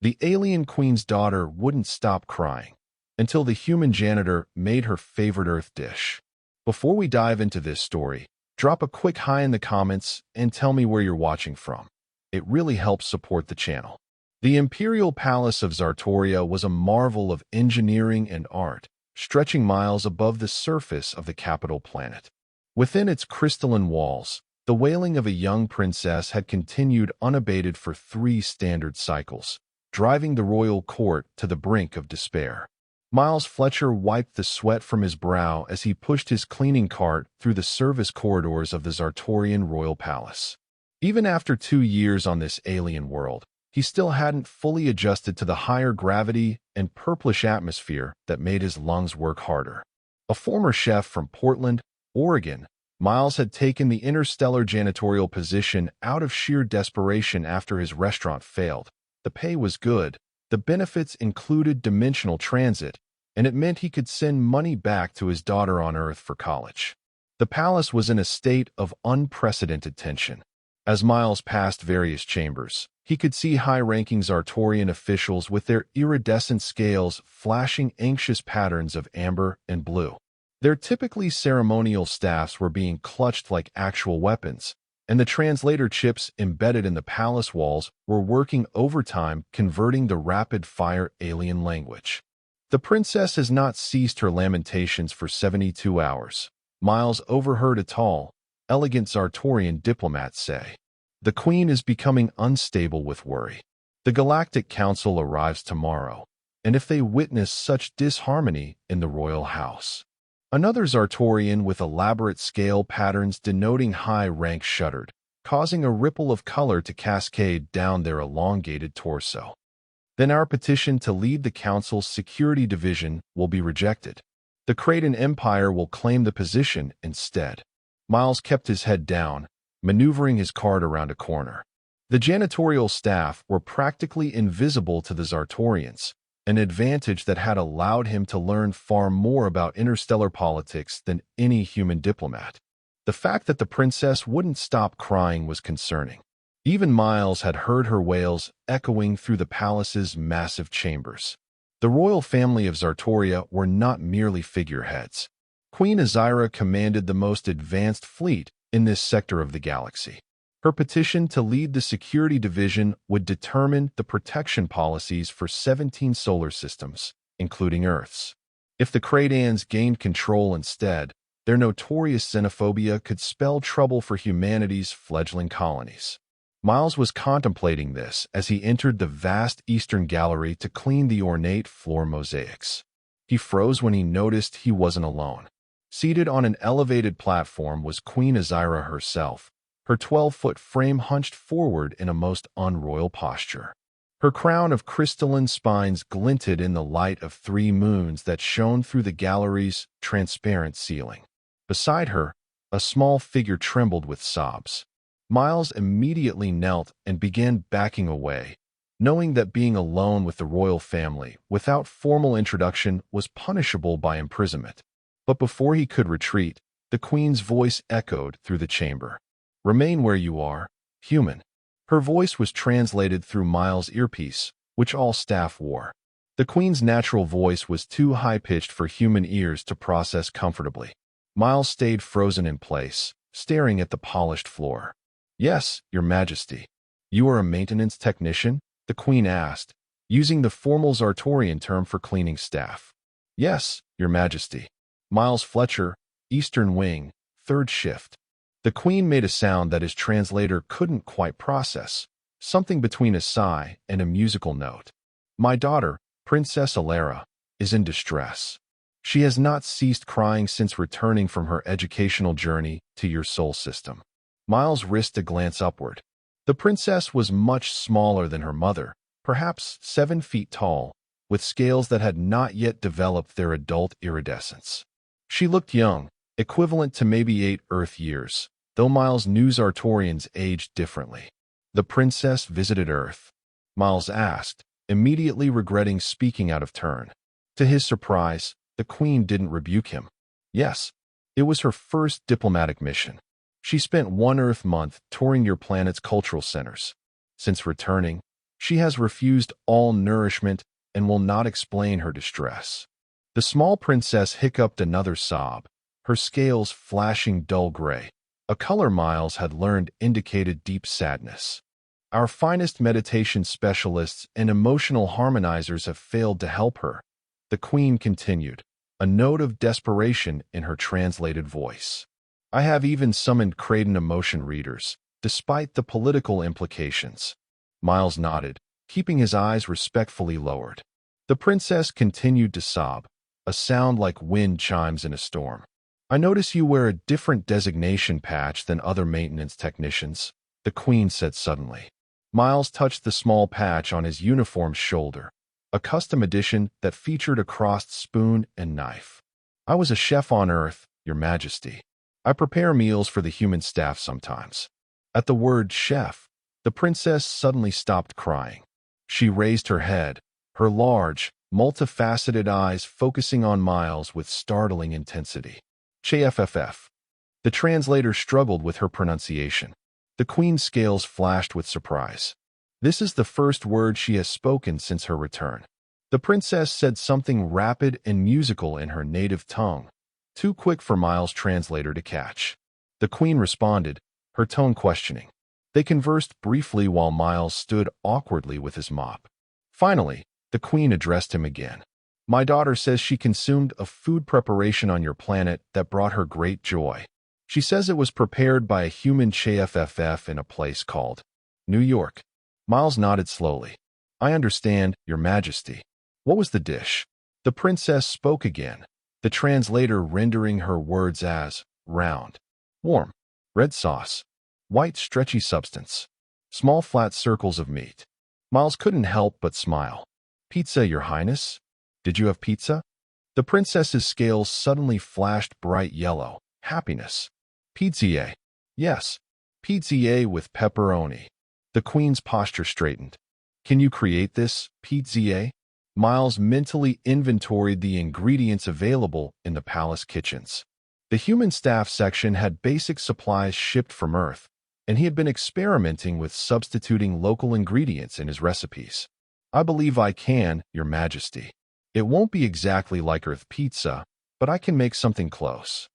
The alien queen's daughter wouldn't stop crying until the human janitor made her favorite Earth dish. Before we dive into this story, drop a quick hi in the comments and tell me where you're watching from. It really helps support the channel. The Imperial Palace of Zartoria was a marvel of engineering and art, stretching miles above the surface of the capital planet. Within its crystalline walls, the wailing of a young princess had continued unabated for 3 standard cycles, driving the royal court to the brink of despair. Miles Fletcher wiped the sweat from his brow as he pushed his cleaning cart through the service corridors of the Zartorian royal palace. Even after 2 years on this alien world, he still hadn't fully adjusted to the higher gravity and purplish atmosphere that made his lungs work harder. A former chef from Portland, Oregon, Miles had taken the interstellar janitorial position out of sheer desperation after his restaurant failed. The pay was good, the benefits included dimensional transit, and it meant he could send money back to his daughter on Earth for college. The palace was in a state of unprecedented tension. As Miles passed various chambers, he could see high-ranking Zartorian officials with their iridescent scales flashing anxious patterns of amber and blue. Their typically ceremonial staffs were being clutched like actual weapons, and the translator chips embedded in the palace walls were working overtime converting the rapid-fire alien language. The princess has not ceased her lamentations for 72 hours. Miles overheard a tall, elegant Zartorian diplomat say. The queen is becoming unstable with worry. The Galactic Council arrives tomorrow, and if they witness such disharmony in the royal house. Another Zartorian with elaborate scale patterns denoting high rank shuddered, causing a ripple of color to cascade down their elongated torso. Then our petition to lead the Council's security division will be rejected. The Kraden Empire will claim the position instead. Miles kept his head down, maneuvering his cart around a corner. The janitorial staff were practically invisible to the Zartorians, an advantage that had allowed him to learn far more about interstellar politics than any human diplomat. The fact that the princess wouldn't stop crying was concerning. Even Miles had heard her wails echoing through the palace's massive chambers. The royal family of Zartoria were not merely figureheads. Queen Azira commanded the most advanced fleet in this sector of the galaxy. Her petition to lead the security division would determine the protection policies for 17 solar systems, including Earth's. If the Kradans gained control instead, their notorious xenophobia could spell trouble for humanity's fledgling colonies. Miles was contemplating this as he entered the vast eastern gallery to clean the ornate floor mosaics. He froze when he noticed he wasn't alone. Seated on an elevated platform was Queen Azira herself, her 12-foot frame hunched forward in a most unroyal posture. Her crown of crystalline spines glinted in the light of 3 moons that shone through the gallery's transparent ceiling. Beside her, a small figure trembled with sobs. Miles immediately knelt and began backing away, knowing that being alone with the royal family without formal introduction was punishable by imprisonment. But before he could retreat, the queen's voice echoed through the chamber. "Remain where you are, human." Her voice was translated through Miles' earpiece, which all staff wore. The queen's natural voice was too high-pitched for human ears to process comfortably. Miles stayed frozen in place, staring at the polished floor. "Yes, Your Majesty." "You are a maintenance technician?" the queen asked, using the formal Zartorian term for cleaning staff. "Yes, Your Majesty." Miles Fletcher, Eastern Wing, 3rd Shift. The queen made a sound that his translator couldn't quite process, something between a sigh and a musical note. "My daughter, Princess Alara, is in distress. She has not ceased crying since returning from her educational journey to your soul system." Miles risked a glance upward. The princess was much smaller than her mother, perhaps 7 feet tall, with scales that had not yet developed their adult iridescence. She looked young, equivalent to maybe 8 Earth years, though Miles knew Zartorians aged differently. "The princess visited Earth?" Miles asked, immediately regretting speaking out of turn. To his surprise, the queen didn't rebuke him. "Yes, it was her first diplomatic mission. She spent 1 Earth month touring your planet's cultural centers. Since returning, She has refused all nourishment and will not explain her distress. The small princess hiccuped another sob, her scales flashing dull gray. A color Miles had learned indicated deep sadness. Our finest meditation specialists and emotional harmonizers have failed to help her, the queen continued, a note of desperation in her translated voice. I have even summoned Creighton emotion readers, despite the political implications. Miles nodded, keeping his eyes respectfully lowered. The princess continued to sob, a sound like wind chimes in a storm. I notice you wear a different designation patch than other maintenance technicians, the queen said suddenly. Miles touched the small patch on his uniform's shoulder, a custom edition that featured a crossed spoon and knife. I was a chef on Earth, Your Majesty. I prepare meals for the human staff sometimes. At the word chef, the princess suddenly stopped crying. She raised her head, her large, multifaceted eyes focusing on Miles with startling intensity. HFY. The translator struggled with her pronunciation. The queen's scales flashed with surprise. This is the first word she has spoken since her return. The princess said something rapid and musical in her native tongue, too quick for Miles' translator to catch. The queen responded, her tone questioning. They conversed briefly while Miles stood awkwardly with his mop. Finally, the queen addressed him again. My daughter says she consumed a food preparation on your planet that brought her great joy. She says it was prepared by a human HFY in a place called New York. Miles nodded slowly. I understand, Your Majesty. What was the dish? The princess spoke again, the translator rendering her words as round, warm, red sauce, white stretchy substance, small flat circles of meat. Miles couldn't help but smile. Pizza, Your Highness? Did you have pizza? The princess's scales suddenly flashed bright yellow. Happiness. Pizza. Yes, pizza with pepperoni. The queen's posture straightened. Can you create this, pizza? Miles mentally inventoried the ingredients available in the palace kitchens. The human staff section had basic supplies shipped from Earth, and he had been experimenting with substituting local ingredients in his recipes. I believe I can, Your Majesty. It won't be exactly like Earth pizza, but I can make something close.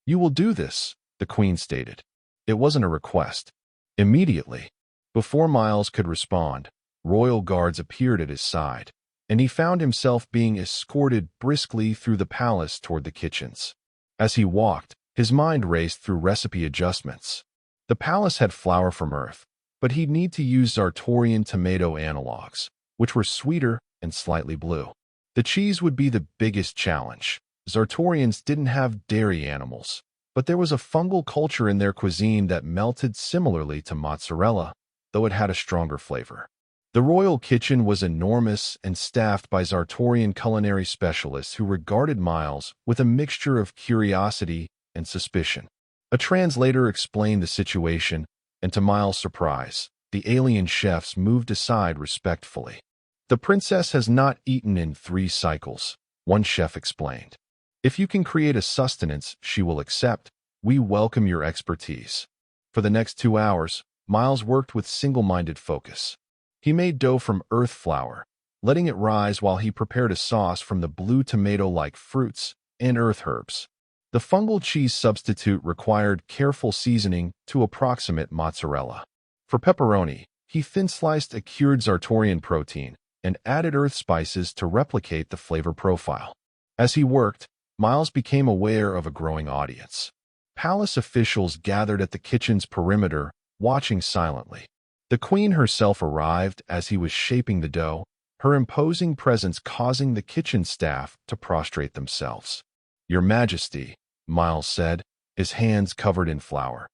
You will do this, the queen stated. It wasn't a request. Immediately, before Miles could respond, royal guards appeared at his side, and he found himself being escorted briskly through the palace toward the kitchens. As he walked, his mind raced through recipe adjustments. The palace had flour from Earth, but he'd need to use Zartorian tomato analogs, which were sweeter and slightly blue. The cheese would be the biggest challenge. Zartorians didn't have dairy animals, but there was a fungal culture in their cuisine that melted similarly to mozzarella, though it had a stronger flavor. The royal kitchen was enormous and staffed by Zartorian culinary specialists who regarded Miles with a mixture of curiosity and suspicion. A translator explained the situation, and to Miles' surprise, the alien chefs moved aside respectfully. The princess has not eaten in 3 cycles, one chef explained. If you can create a sustenance she will accept, we welcome your expertise. For the next 2 hours, Miles worked with single-minded focus. He made dough from earth flour, letting it rise while he prepared a sauce from the blue tomato-like fruits and earth herbs. The fungal cheese substitute required careful seasoning to approximate mozzarella. For pepperoni, he thin-sliced a cured Zartorian protein and added earth spices to replicate the flavor profile. As he worked, Miles became aware of a growing audience. Palace officials gathered at the kitchen's perimeter, watching silently. The queen herself arrived as he was shaping the dough, her imposing presence causing the kitchen staff to prostrate themselves. Your Majesty, Miles said, his hands covered in flour.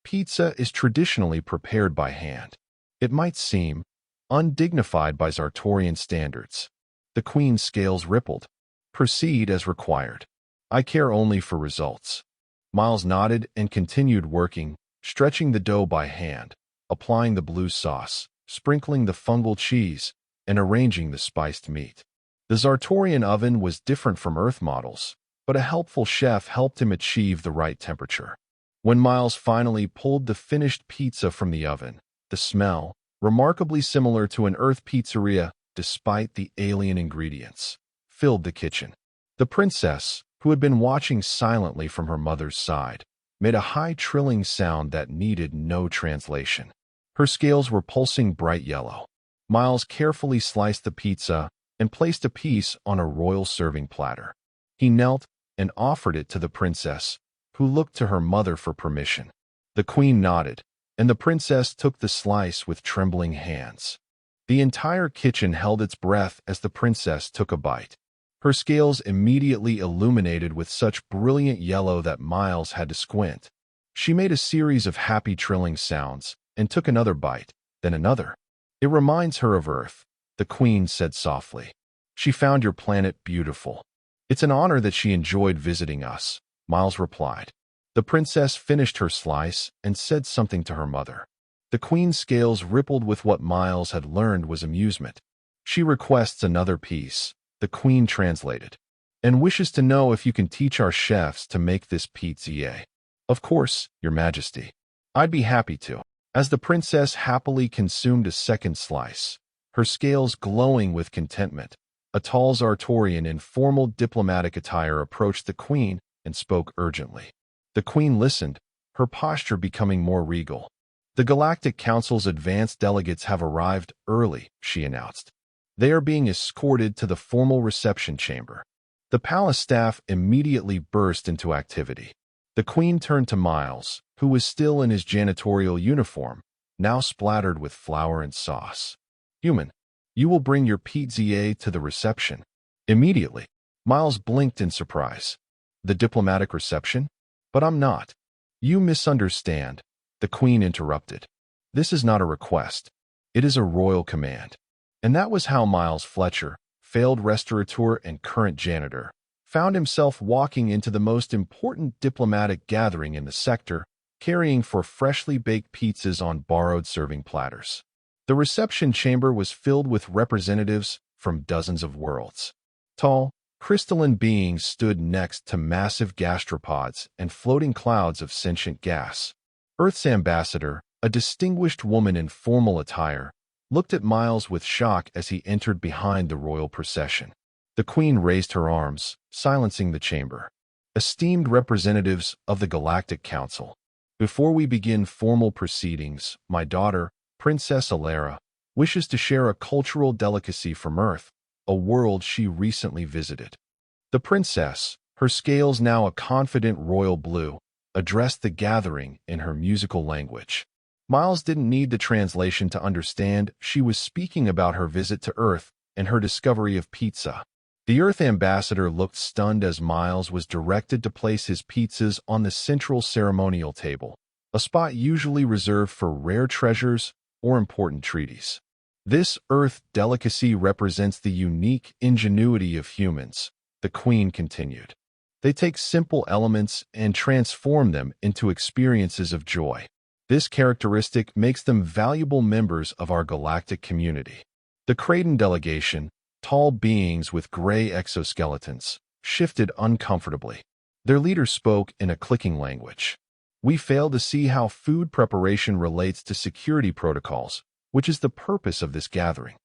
Pizza is traditionally prepared by hand. It might seem undignified by Zartorian standards. The queen's scales rippled. Proceed as required. I care only for results. Miles nodded and continued working, stretching the dough by hand, applying the blue sauce, sprinkling the fungal cheese, and arranging the spiced meat. The Zartorian oven was different from Earth models, but a helpful chef helped him achieve the right temperature. When Miles finally pulled the finished pizza from the oven, the smell, remarkably similar to an Earth pizzeria despite the alien ingredients, filled the kitchen. The princess, who had been watching silently from her mother's side, made a high trilling sound that needed no translation. Her scales were pulsing bright yellow. Miles carefully sliced the pizza and placed a piece on a royal serving platter. He knelt and offered it to the princess, who looked to her mother for permission. The queen nodded, and the princess took the slice with trembling hands. The entire kitchen held its breath as the princess took a bite. Her scales immediately illuminated with such brilliant yellow that Miles had to squint. She made a series of happy trilling sounds and took another bite, then another. "It reminds her of Earth," the queen said softly. "She found your planet beautiful." "It's an honor that she enjoyed visiting us," Miles replied. The princess finished her slice and said something to her mother. The queen's scales rippled with what Miles had learned was amusement. "She requests another piece," the queen translated, "and wishes to know if you can teach our chefs to make this pizza." "Of course, Your Majesty. I'd be happy to." As the princess happily consumed a second slice, her scales glowing with contentment, a tall Zartorian in formal diplomatic attire approached the queen and spoke urgently. The queen listened, her posture becoming more regal. "The Galactic Council's advanced delegates have arrived early," she announced. "They are being escorted to the formal reception chamber." The palace staff immediately burst into activity. The queen turned to Miles, who was still in his janitorial uniform, now splattered with flour and sauce. "Human, you will bring your pizza to the reception immediately." Miles blinked in surprise. "The diplomatic reception? But I'm not." "You misunderstand," the queen interrupted. "This is not a request. It is a royal command." And that was how Miles Fletcher, failed restaurateur and current janitor, found himself walking into the most important diplomatic gathering in the sector, carrying for freshly baked pizzas on borrowed serving platters. The reception chamber was filled with representatives from dozens of worlds. Tall, crystalline beings stood next to massive gastropods and floating clouds of sentient gas. Earth's ambassador, a distinguished woman in formal attire, looked at Miles with shock as he entered behind the royal procession. The queen raised her arms, silencing the chamber. "Esteemed representatives of the Galactic Council, before we begin formal proceedings, my daughter, Princess Alara, wishes to share a cultural delicacy from Earth, a world she recently visited." The princess, her scales now a confident royal blue, addressed the gathering in her musical language. Miles didn't need the translation to understand she was speaking about her visit to Earth and her discovery of pizza. The Earth ambassador looked stunned as Miles was directed to place his pizzas on the central ceremonial table, a spot usually reserved for rare treasures or important treaties. "This Earth delicacy represents the unique ingenuity of humans," the queen continued. "They take simple elements and transform them into experiences of joy. This characteristic makes them valuable members of our galactic community." The Kraden delegation, tall beings with gray exoskeletons, shifted uncomfortably. Their leader spoke in a clicking language. "We fail to see how food preparation relates to security protocols, which is the purpose of this gathering."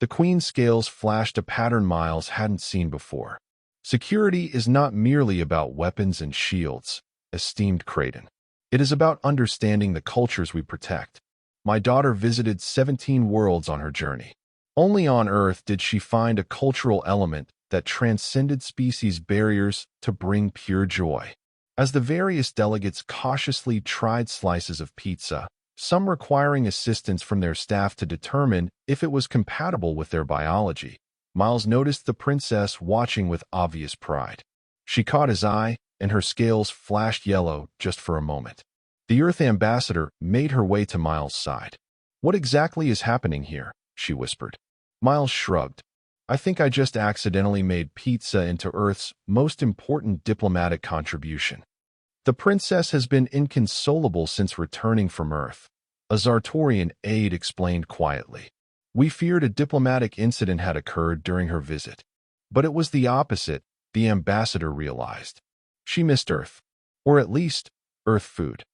The queen's scales flashed a pattern Miles hadn't seen before. "Security is not merely about weapons and shields, esteemed Kraden. It is about understanding the cultures we protect. My daughter visited 17 worlds on her journey. Only on Earth did she find a cultural element that transcended species barriers to bring pure joy." As the various delegates cautiously tried slices of pizza, some requiring assistance from their staff to determine if it was compatible with their biology, Miles noticed the princess watching with obvious pride. She caught his eye, and her scales flashed yellow just for a moment. The Earth ambassador made her way to Miles' side. "What exactly is happening here?" she whispered. Miles shrugged. "I think I just accidentally made pizza into Earth's most important diplomatic contribution." "The princess has been inconsolable since returning from Earth," a Zartorian aide explained quietly. "We feared a diplomatic incident had occurred during her visit. But it was the opposite," the ambassador realized. "She missed Earth. Or at least, Earth food."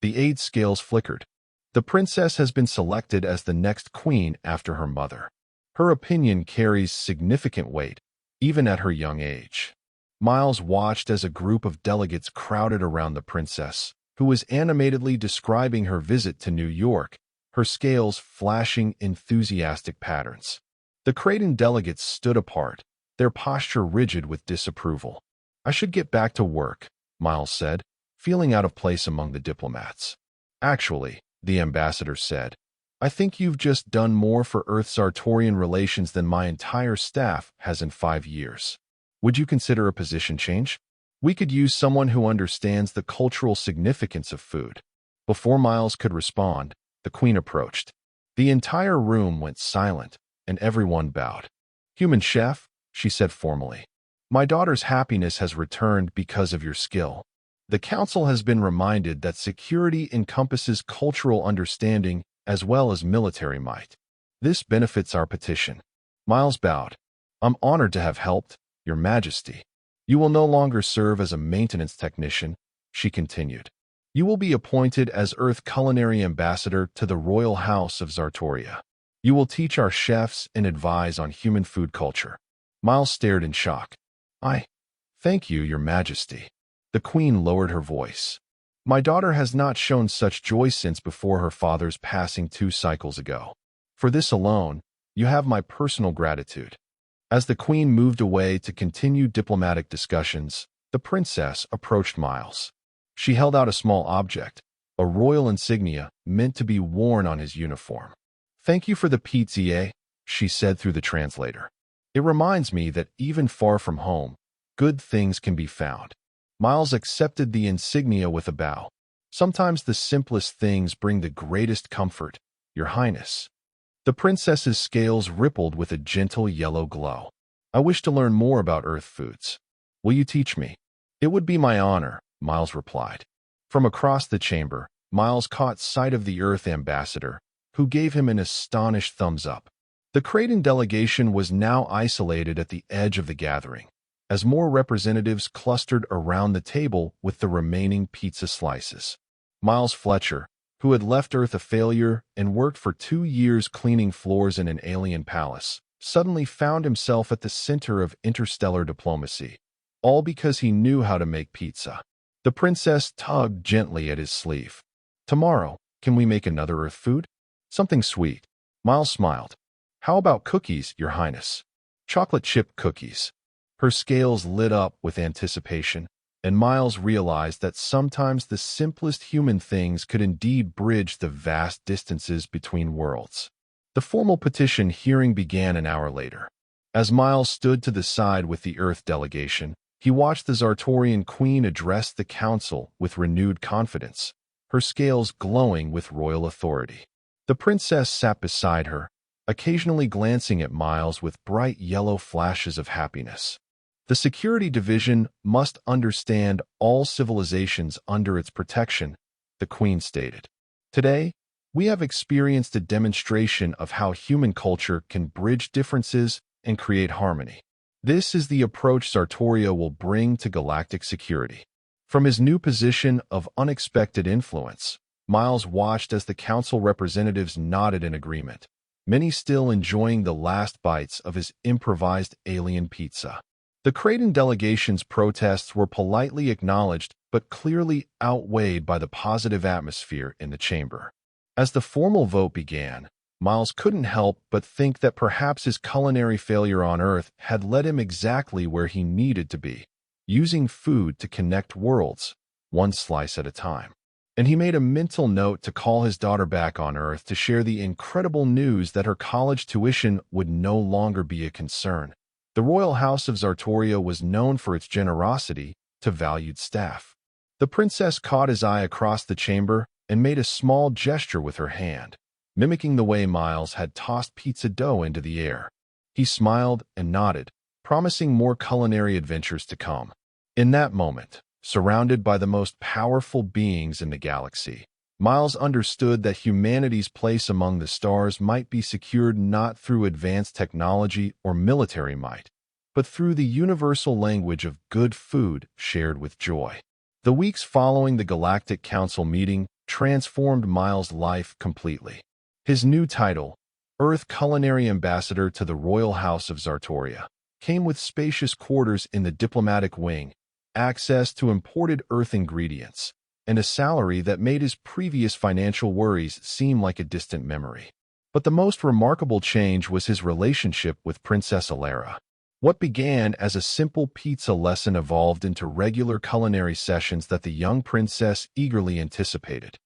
The aide's scales flickered. The princess has been selected as the next queen after her mother. Her opinion carries significant weight, even at her young age. Miles watched as a group of delegates crowded around the princess, who was animatedly describing her visit to New York, her scales flashing enthusiastic patterns. The Creighton delegates stood apart, their posture rigid with disapproval. "I should get back to work," Miles said, feeling out of place among the diplomats. "Actually," the ambassador said, "I think you've just done more for Earth-Zartorian relations than my entire staff has in 5 years. Would you consider a position change? We could use someone who understands the cultural significance of food." Before Miles could respond, the queen approached. The entire room went silent, and everyone bowed. "Human chef," she said formally, "my daughter's happiness has returned because of your skill. The council has been reminded that security encompasses cultural understanding as well as military might. This benefits our petition." Miles bowed. "I'm honored to have helped, Your Majesty. You will no longer serve as a maintenance technician," she continued. "You will be appointed as Earth Culinary Ambassador to the Royal House of Zartoria. You will teach our chefs and advise on human food culture." Miles stared in shock. Thank you, Your Majesty." The queen lowered her voice. "My daughter has not shown such joy since before her father's passing 2 cycles ago. For this alone, you have my personal gratitude." As the queen moved away to continue diplomatic discussions, the princess approached Miles. She held out a small object, a royal insignia meant to be worn on his uniform. "Thank you for the pizza," she said through the translator. "It reminds me that even far from home, good things can be found." Miles accepted the insignia with a bow. "Sometimes the simplest things bring the greatest comfort, Your Highness." The princess's scales rippled with a gentle yellow glow. "I wish to learn more about Earth foods. Will you teach me?" "It would be my honor," Miles replied. From across the chamber, Miles caught sight of the Earth ambassador, who gave him an astonished thumbs up. The Creighton delegation was now isolated at the edge of the gathering, as more representatives clustered around the table with the remaining pizza slices. Miles Fletcher, who had left Earth a failure and worked for 2 years cleaning floors in an alien palace, suddenly found himself at the center of interstellar diplomacy, all because he knew how to make pizza. The princess tugged gently at his sleeve. "Tomorrow, can we make another Earth food? Something sweet." Miles smiled. "How about cookies, Your Highness? Chocolate chip cookies." Her scales lit up with anticipation, and Miles realized that sometimes the simplest human things could indeed bridge the vast distances between worlds. The formal petition hearing began an hour later. As Miles stood to the side with the Earth delegation, he watched the Zartorian queen address the council with renewed confidence, her scales glowing with royal authority. The princess sat beside her, occasionally glancing at Miles with bright yellow flashes of happiness. "The Security Division must understand all civilizations under its protection," the Queen stated. "Today, we have experienced a demonstration of how human culture can bridge differences and create harmony. This is the approach Zartoria will bring to galactic security." From his new position of unexpected influence, Miles watched as the council representatives nodded in agreement, many still enjoying the last bites of his improvised alien pizza. The Creighton delegation's protests were politely acknowledged but clearly outweighed by the positive atmosphere in the chamber. As the formal vote began, Miles couldn't help but think that perhaps his culinary failure on Earth had led him exactly where he needed to be, using food to connect worlds, one slice at a time. And he made a mental note to call his daughter back on Earth to share the incredible news that her college tuition would no longer be a concern. The Royal House of Zartoria was known for its generosity to valued staff. The princess caught his eye across the chamber and made a small gesture with her hand, mimicking the way Miles had tossed pizza dough into the air. He smiled and nodded, promising more culinary adventures to come. In that moment, surrounded by the most powerful beings in the galaxy, Miles understood that humanity's place among the stars might be secured not through advanced technology or military might, but through the universal language of good food shared with joy. The weeks following the Galactic Council meeting transformed Miles' life completely. His new title, Earth Culinary Ambassador to the Royal House of Zartoria, came with spacious quarters in the diplomatic wing, access to imported Earth ingredients, and a salary that made his previous financial worries seem like a distant memory. But the most remarkable change was his relationship with Princess Alara. What began as a simple pizza lesson evolved into regular culinary sessions that the young princess eagerly anticipated.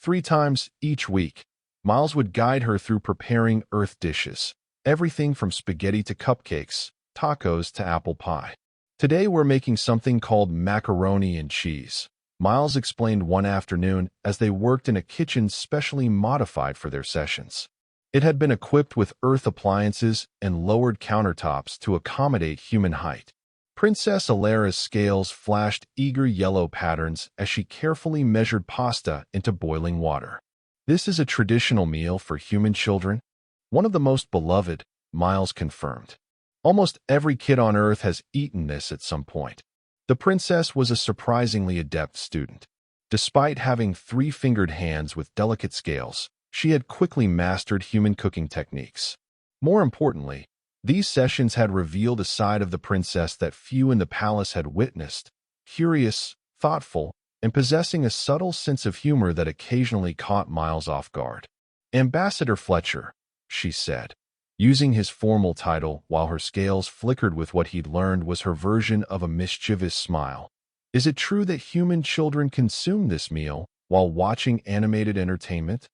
3 times each week, Miles would guide her through preparing Earth dishes, everything from spaghetti to cupcakes, tacos to apple pie. "Today we're making something called macaroni and cheese," Miles explained one afternoon as they worked in a kitchen specially modified for their sessions. It had been equipped with Earth appliances and lowered countertops to accommodate human height. Princess Alara's scales flashed eager yellow patterns as she carefully measured pasta into boiling water. "This is a traditional meal for human children. One of the most beloved," Miles confirmed. "Almost every kid on Earth has eaten this at some point." The princess was a surprisingly adept student. Despite having 3-fingered hands with delicate scales, she had quickly mastered human cooking techniques. More importantly, these sessions had revealed a side of the princess that few in the palace had witnessed: curious, thoughtful, and possessing a subtle sense of humor that occasionally caught Miles off guard. "Ambassador Fletcher," she said, using his formal title while her scales flickered with what he'd learned was her version of a mischievous smile. "Is it true that human children consume this meal while watching animated entertainment?"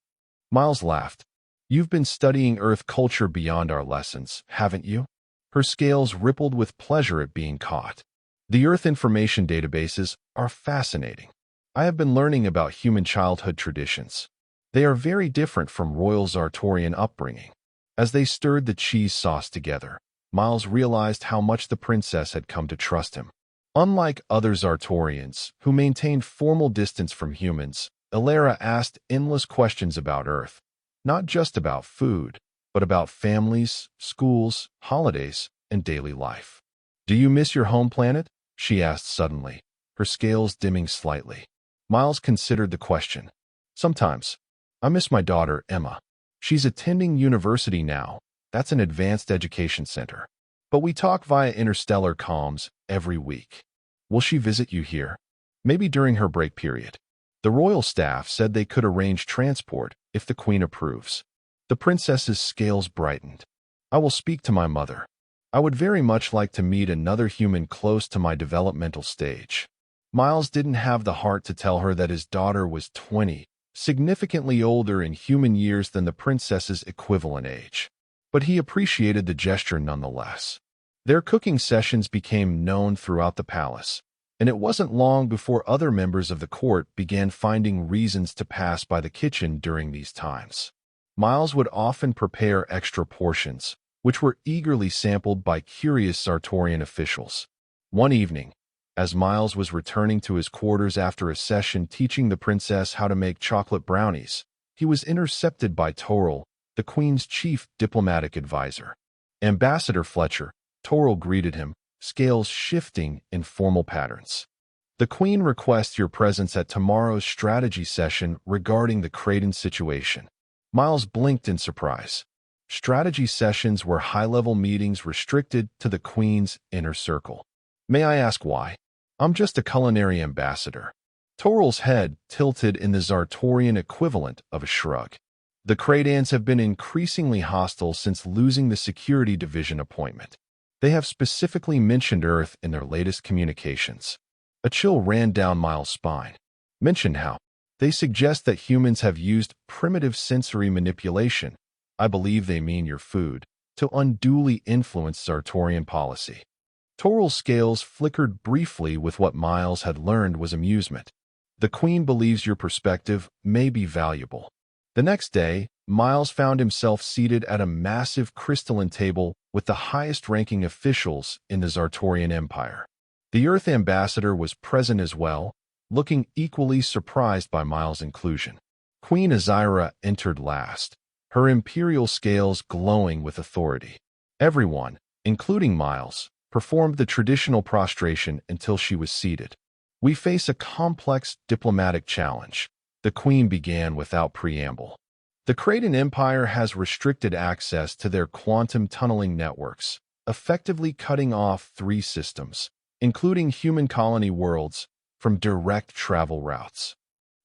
Miles laughed. "You've been studying Earth culture beyond our lessons, haven't you?" Her scales rippled with pleasure at being caught. "The Earth information databases are fascinating. I have been learning about human childhood traditions. They are very different from royal Zartorian upbringing." As they stirred the cheese sauce together, Miles realized how much the princess had come to trust him. Unlike other Zartorians, who maintained formal distance from humans, Alara asked endless questions about Earth, not just about food, but about families, schools, holidays, and daily life. "Do you miss your home planet?" she asked suddenly, her scales dimming slightly. Miles considered the question. "Sometimes. I miss my daughter, Emma. She's attending university now. That's an advanced education center. But we talk via interstellar comms every week. Will she visit you here? Maybe during her break period." The royal staff said they could arrange transport if the queen approves. The princess's scales brightened. "I will speak to my mother. I would very much like to meet another human close to my developmental stage." Miles didn't have the heart to tell her that his daughter was 20, significantly older in human years than the princess's equivalent age. But he appreciated the gesture nonetheless. Their cooking sessions became known throughout the palace, and it wasn't long before other members of the court began finding reasons to pass by the kitchen during these times. Miles would often prepare extra portions, which were eagerly sampled by curious Sartorian officials. One evening, as Miles was returning to his quarters after a session teaching the princess how to make chocolate brownies, he was intercepted by Toril, the Queen's chief diplomatic advisor. "Ambassador Fletcher," Toril greeted him, scales shifting in formal patterns. "The Queen requests your presence at tomorrow's strategy session regarding the Kraden situation." Miles blinked in surprise. Strategy sessions were high-level meetings restricted to the Queen's inner circle. "May I ask why?" "I'm just a culinary ambassador." Toril's head tilted in the Zartorian equivalent of a shrug. "The Kradans have been increasingly hostile since losing the security division appointment. They have specifically mentioned Earth in their latest communications." A chill ran down Miles' spine. "Mentioned how?" "They suggest that humans have used primitive sensory manipulation, I believe they mean your food, to unduly influence Zartorian policy." Toril's scales flickered briefly with what Miles had learned was amusement. "The Queen believes your perspective may be valuable." The next day, Miles found himself seated at a massive crystalline table with the highest-ranking officials in the Zartorian Empire. The Earth ambassador was present as well, looking equally surprised by Miles' inclusion. Queen Azira entered last, her imperial scales glowing with authority. Everyone, including Miles, performed the traditional prostration until she was seated. "We face a complex diplomatic challenge," The Queen began without preamble. The Kraden Empire has restricted access to their quantum tunneling networks, effectively cutting off 3 systems, including human colony worlds, from direct travel routes.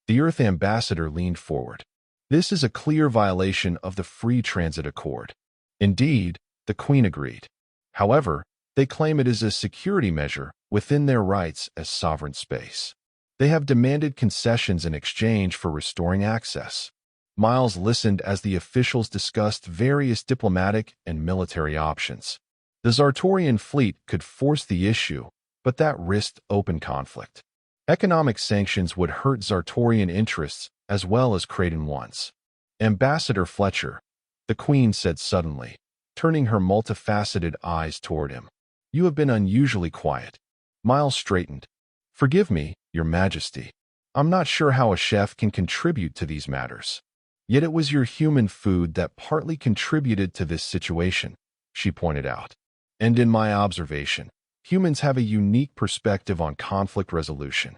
The Earth ambassador leaned forward. This is a clear violation of the Free Transit Accord. Indeed, the Queen agreed. However, they claim it is a security measure within their rights as sovereign space. They have demanded concessions in exchange for restoring access. Miles listened as the officials discussed various diplomatic and military options. The Zartorian fleet could force the issue, but that risked open conflict. Economic sanctions would hurt Zartorian interests as well as Kraden ones. Ambassador Fletcher, the Queen said suddenly, turning her multifaceted eyes toward him. You have been unusually quiet. Miles straightened. Forgive me, Your Majesty. I'm not sure how a chef can contribute to these matters. Yet it was your human food that partly contributed to this situation, she pointed out. And in my observation, humans have a unique perspective on conflict resolution.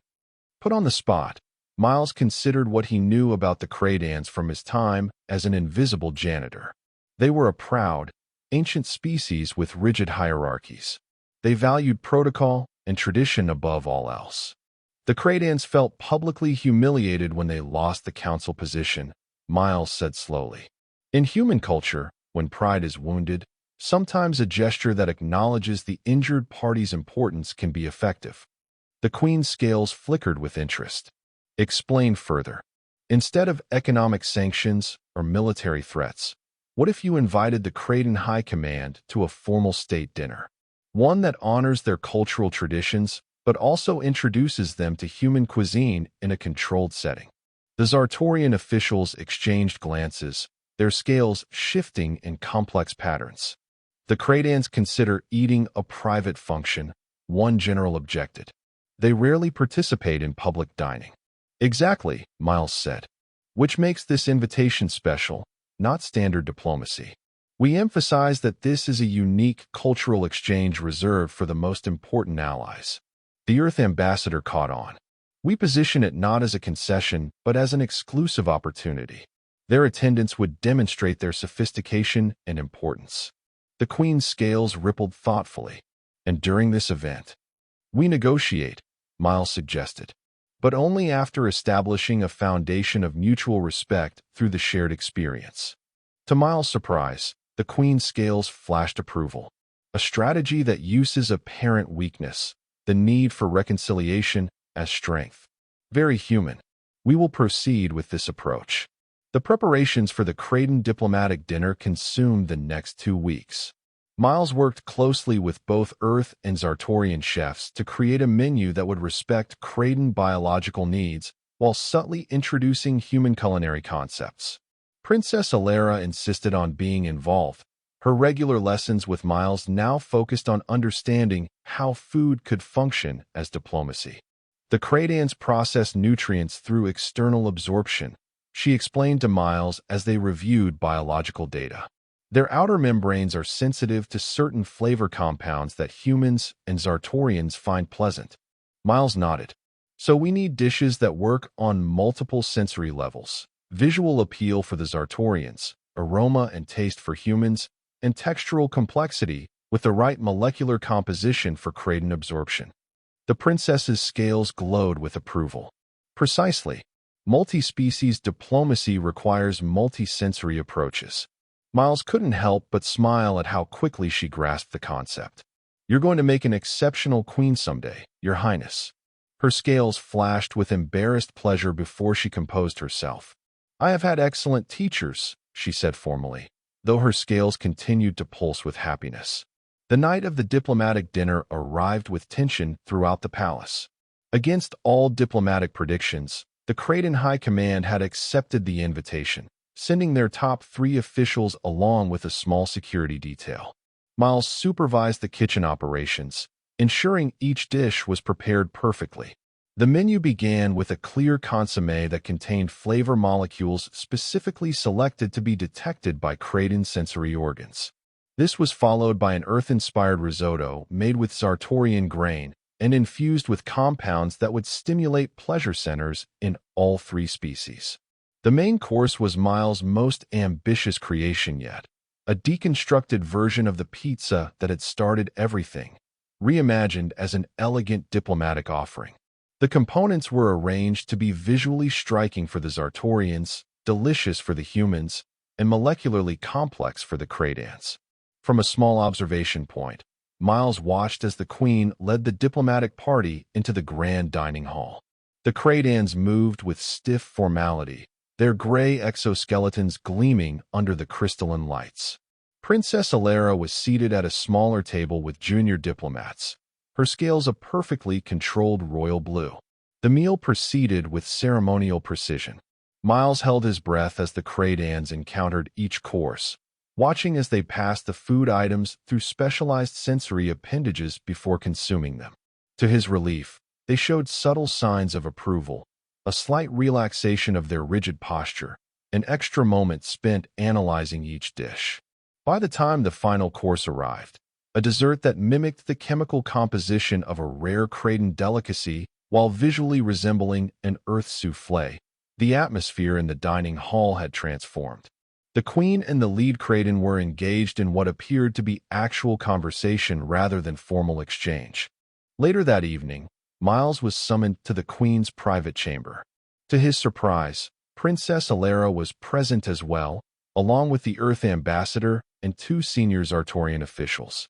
Put on the spot, Miles considered what he knew about the Kradans from his time as an invisible janitor. They were a proud, ancient species with rigid hierarchies. They valued protocol and tradition above all else. The Kradans felt publicly humiliated when they lost the council position, Miles said slowly. In human culture, when pride is wounded, sometimes a gesture that acknowledges the injured party's importance can be effective. The Queen's scales flickered with interest. Explain further. Instead of economic sanctions or military threats, what if you invited the Kraden High Command to a formal state dinner? One that honors their cultural traditions, but also introduces them to human cuisine in a controlled setting. The Zartorian officials exchanged glances, their scales shifting in complex patterns. The Kradans consider eating a private function, one general objected. They rarely participate in public dining. Exactly, Miles said. Which makes this invitation special, not standard diplomacy. We emphasize that this is a unique cultural exchange reserved for the most important allies. The Earth ambassador caught on. We position it not as a concession, but as an exclusive opportunity. Their attendance would demonstrate their sophistication and importance. The Queen's scales rippled thoughtfully. And during this event, we negotiate, Miles suggested, but only after establishing a foundation of mutual respect through the shared experience. To Miles' surprise, the Queen's scales flashed approval. A strategy that uses apparent weakness, the need for reconciliation, as strength. Very human. We will proceed with this approach. The preparations for the Kraden diplomatic dinner consumed the next 2 weeks. Miles worked closely with both Earth and Zartorian chefs to create a menu that would respect Kraden biological needs while subtly introducing human culinary concepts. Princess Alara insisted on being involved. Her regular lessons with Miles now focused on understanding how food could function as diplomacy. The Kradans process nutrients through external absorption, she explained to Miles as they reviewed biological data. Their outer membranes are sensitive to certain flavor compounds that humans and Zartorians find pleasant. Miles nodded. So we need dishes that work on multiple sensory levels. Visual appeal for the Zartorians, aroma and taste for humans, and textural complexity with the right molecular composition for Kraden absorption. The princess's scales glowed with approval. Precisely. Multi-species diplomacy requires multi-sensory approaches. Miles couldn't help but smile at how quickly she grasped the concept. You're going to make an exceptional queen someday, Your Highness. Her scales flashed with embarrassed pleasure before she composed herself. I have had excellent teachers, she said formally, though her scales continued to pulse with happiness. The night of the diplomatic dinner arrived with tension throughout the palace. Against all diplomatic predictions, the Kraden High Command had accepted the invitation, sending their top 3 officials along with a small security detail. Miles supervised the kitchen operations, ensuring each dish was prepared perfectly. The menu began with a clear consommé that contained flavor molecules specifically selected to be detected by Kraden sensory organs. This was followed by an Earth-inspired risotto made with Zartorian grain, and infused with compounds that would stimulate pleasure centers in all three species. The main course was Miles' most ambitious creation yet, a deconstructed version of the pizza that had started everything, reimagined as an elegant diplomatic offering. The components were arranged to be visually striking for the Zartorians, delicious for the humans, and molecularly complex for the Cradans. From a small observation point, Miles watched as the Queen led the diplomatic party into the grand dining hall. The Cradans moved with stiff formality, their gray exoskeletons gleaming under the crystalline lights. Princess Alara was seated at a smaller table with junior diplomats, her scales a perfectly controlled royal blue. The meal proceeded with ceremonial precision. Miles held his breath as the Cradans encountered each course, watching as they passed the food items through specialized sensory appendages before consuming them. To his relief, they showed subtle signs of approval, a slight relaxation of their rigid posture, an extra moment spent analyzing each dish. By the time the final course arrived, a dessert that mimicked the chemical composition of a rare Cradan delicacy while visually resembling an earth soufflé, the atmosphere in the dining hall had transformed. The Queen and the lead Cradan were engaged in what appeared to be actual conversation rather than formal exchange. Later that evening, Miles was summoned to the Queen's private chamber. To his surprise, Princess Alara was present as well, along with the Earth Ambassador and two senior Zartorian officials.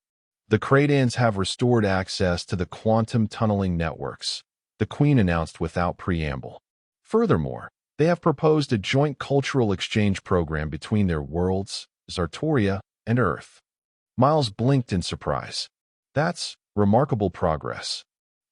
The Cradans have restored access to the quantum tunneling networks, the Queen announced without preamble. Furthermore, they have proposed a joint cultural exchange program between their worlds, Zartoria and Earth. Miles blinked in surprise. That's remarkable progress.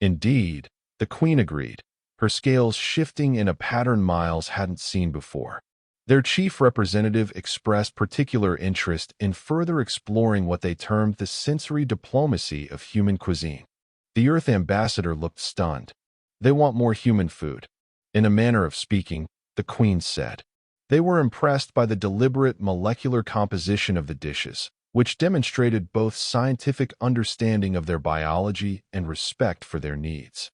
Indeed, the Queen agreed, her scales shifting in a pattern Miles hadn't seen before. Their chief representative expressed particular interest in further exploring what they termed the sensory diplomacy of human cuisine. The Earth Ambassador looked stunned. They want more human food. In a manner of speaking, the Queen said. They were impressed by the deliberate molecular composition of the dishes, which demonstrated both scientific understanding of their biology and respect for their needs.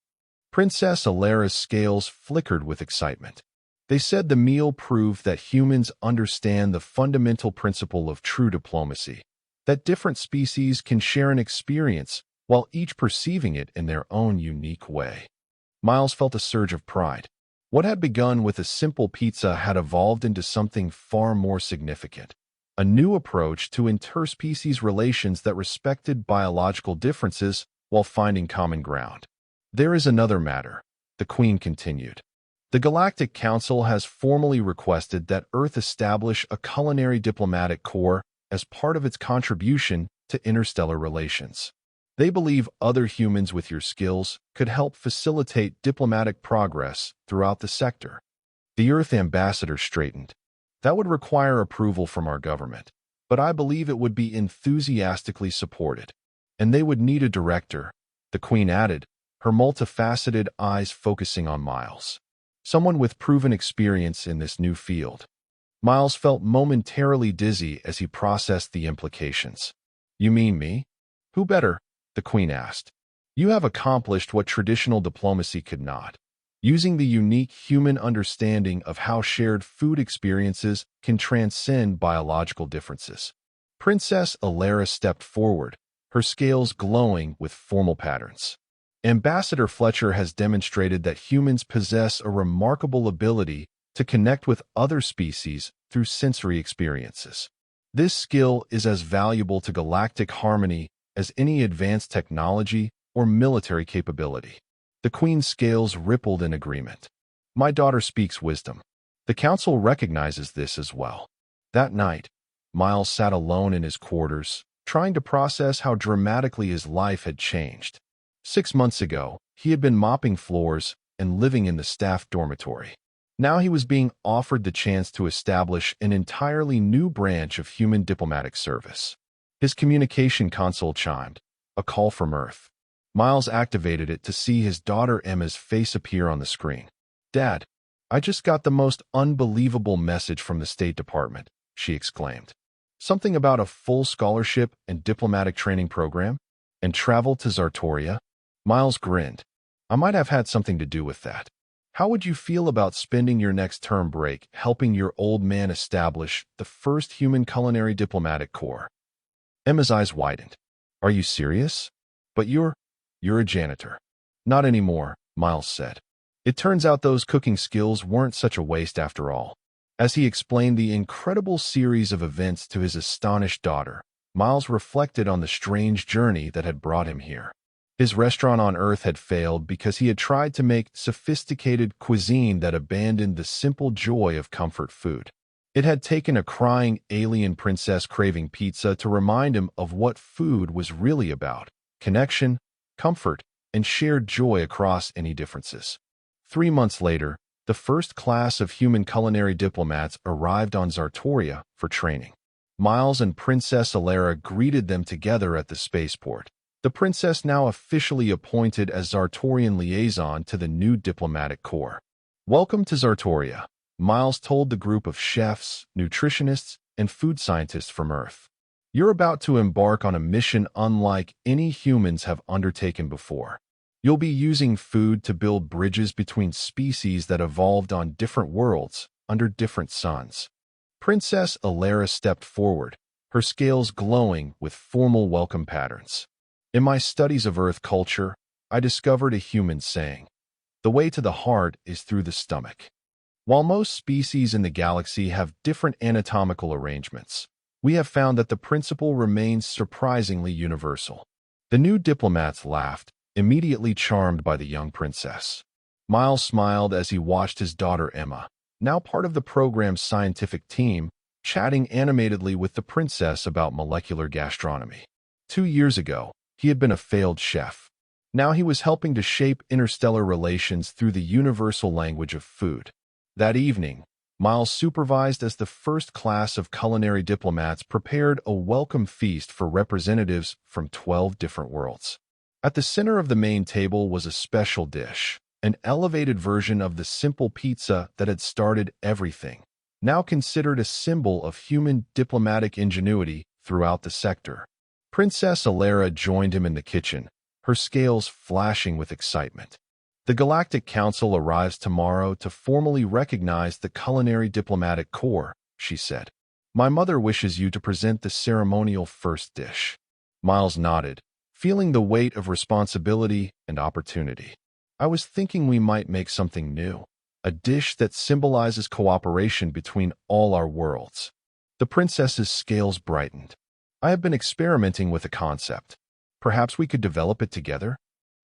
Princess Alara's scales flickered with excitement. They said the meal proved that humans understand the fundamental principle of true diplomacy, that different species can share an experience while each perceiving it in their own unique way. Miles felt a surge of pride. What had begun with a simple pizza had evolved into something far more significant, a new approach to interspecies relations that respected biological differences while finding common ground. There is another matter, the Queen continued. The Galactic Council has formally requested that Earth establish a culinary diplomatic corps as part of its contribution to interstellar relations. They believe other humans with your skills could help facilitate diplomatic progress throughout the sector. The Earth Ambassador straightened. That would require approval from our government, but I believe it would be enthusiastically supported. And they would need a director, the Queen added, her multifaceted eyes focusing on Miles. Someone with proven experience in this new field. Miles felt momentarily dizzy as he processed the implications. You mean me? Who better? The Queen asked. You have accomplished what traditional diplomacy could not, using the unique human understanding of how shared food experiences can transcend biological differences. Princess Alara stepped forward, her scales glowing with formal patterns. Ambassador Fletcher has demonstrated that humans possess a remarkable ability to connect with other species through sensory experiences. This skill is as valuable to galactic harmony as any advanced technology or military capability. The Queen's scales rippled in agreement. My daughter speaks wisdom. The Council recognizes this as well. That night, Miles sat alone in his quarters, trying to process how dramatically his life had changed. 6 months ago, he had been mopping floors and living in the staff dormitory. Now he was being offered the chance to establish an entirely new branch of human diplomatic service. His communication console chimed, a call from Earth. Miles activated it to see his daughter Emma's face appear on the screen. Dad, I just got the most unbelievable message from the State Department, she exclaimed. Something about a full scholarship and diplomatic training program? And travel to Zartoria? Miles grinned. I might have had something to do with that. How would you feel about spending your next term break helping your old man establish the first human culinary diplomatic corps? Emma's eyes widened. Are you serious? But you're a janitor. Not anymore, Miles said. It turns out those cooking skills weren't such a waste after all. As he explained the incredible series of events to his astonished daughter, Miles reflected on the strange journey that had brought him here. His restaurant on Earth had failed because he had tried to make sophisticated cuisine that abandoned the simple joy of comfort food. It had taken a crying alien princess craving pizza to remind him of what food was really about: connection, comfort, and shared joy across any differences. 3 months later, the first class of human culinary diplomats arrived on Zartoria for training. Miles and Princess Alara greeted them together at the spaceport, the princess now officially appointed as Zartorian liaison to the new diplomatic corps. Welcome to Zartoria, Miles told the group of chefs, nutritionists, and food scientists from Earth. You're about to embark on a mission unlike any humans have undertaken before. You'll be using food to build bridges between species that evolved on different worlds under different suns. Princess Alara stepped forward, her scales glowing with formal welcome patterns. In my studies of Earth culture, I discovered a human saying, "The way to the heart is through the stomach." While most species in the galaxy have different anatomical arrangements, we have found that the principle remains surprisingly universal. The new diplomats laughed, immediately charmed by the young princess. Miles smiled as he watched his daughter Emma, now part of the program's scientific team, chatting animatedly with the princess about molecular gastronomy. 2 years ago, he had been a failed chef. Now he was helping to shape interstellar relations through the universal language of food. That evening, Miles supervised as the first class of culinary diplomats prepared a welcome feast for representatives from 12 different worlds. At the center of the main table was a special dish, an elevated version of the simple pizza that had started everything, now considered a symbol of human diplomatic ingenuity throughout the sector. Princess Alara joined him in the kitchen, her scales flashing with excitement. The Galactic Council arrives tomorrow to formally recognize the Culinary Diplomatic Corps, she said. My mother wishes you to present the ceremonial first dish. Miles nodded, feeling the weight of responsibility and opportunity. I was thinking we might make something new, a dish that symbolizes cooperation between all our worlds. The princess's scales brightened. I have been experimenting with a concept. Perhaps we could develop it together?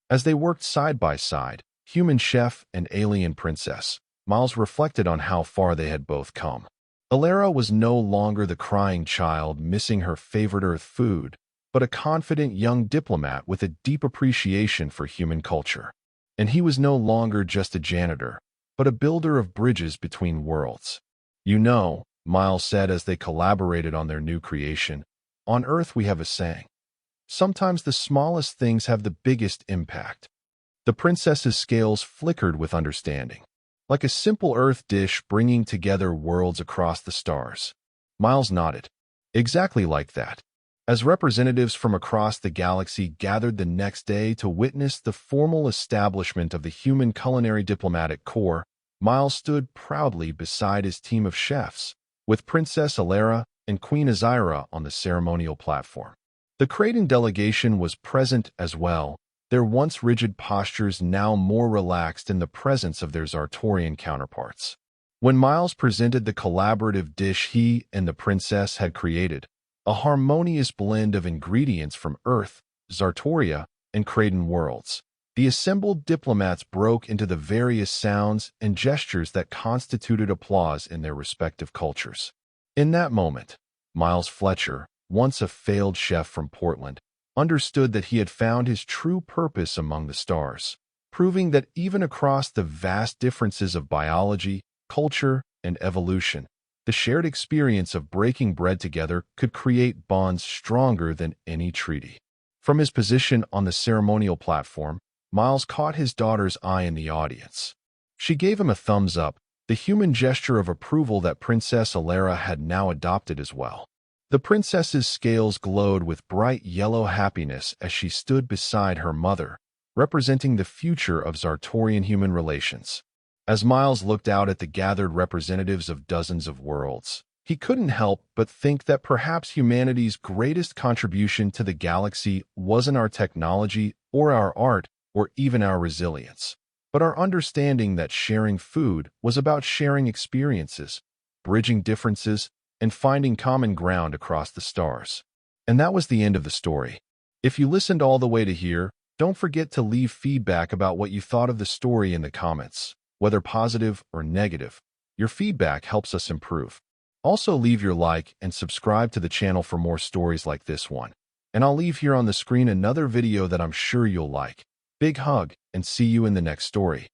As they worked side by side, human chef and alien princess, Miles reflected on how far they had both come. Alara was no longer the crying child missing her favorite Earth food, but a confident young diplomat with a deep appreciation for human culture. And he was no longer just a janitor, but a builder of bridges between worlds. You know, Miles said as they collaborated on their new creation, on Earth we have a saying. Sometimes the smallest things have the biggest impact. The princess's scales flickered with understanding, like a simple Earth dish bringing together worlds across the stars. Miles nodded. Exactly like that. As representatives from across the galaxy gathered the next day to witness the formal establishment of the Human Culinary Diplomatic Corps, Miles stood proudly beside his team of chefs, with Princess Alara and Queen Azira on the ceremonial platform. The Kraden delegation was present as well, their once rigid postures now more relaxed in the presence of their Zartorian counterparts. When Miles presented the collaborative dish he and the princess had created, a harmonious blend of ingredients from Earth, Zartoria, and Kraden worlds, the assembled diplomats broke into the various sounds and gestures that constituted applause in their respective cultures. In that moment, Miles Fletcher, once a failed chef from Portland, understood that he had found his true purpose among the stars, proving that even across the vast differences of biology, culture, and evolution, the shared experience of breaking bread together could create bonds stronger than any treaty. From his position on the ceremonial platform, Miles caught his daughter's eye in the audience. She gave him a thumbs up, the human gesture of approval that Princess Alara had now adopted as well. The princess's scales glowed with bright yellow happiness as she stood beside her mother, representing the future of Zartorian-human relations. As Miles looked out at the gathered representatives of dozens of worlds, he couldn't help but think that perhaps humanity's greatest contribution to the galaxy wasn't our technology or our art or even our resilience, but our understanding that sharing food was about sharing experiences, bridging differences, and finding common ground across the stars. And that was the end of the story. If you listened all the way to here, don't forget to leave feedback about what you thought of the story in the comments, whether positive or negative. Your feedback helps us improve. Also, leave your like and subscribe to the channel for more stories like this one. And I'll leave here on the screen another video that I'm sure you'll like. Big hug, and see you in the next story.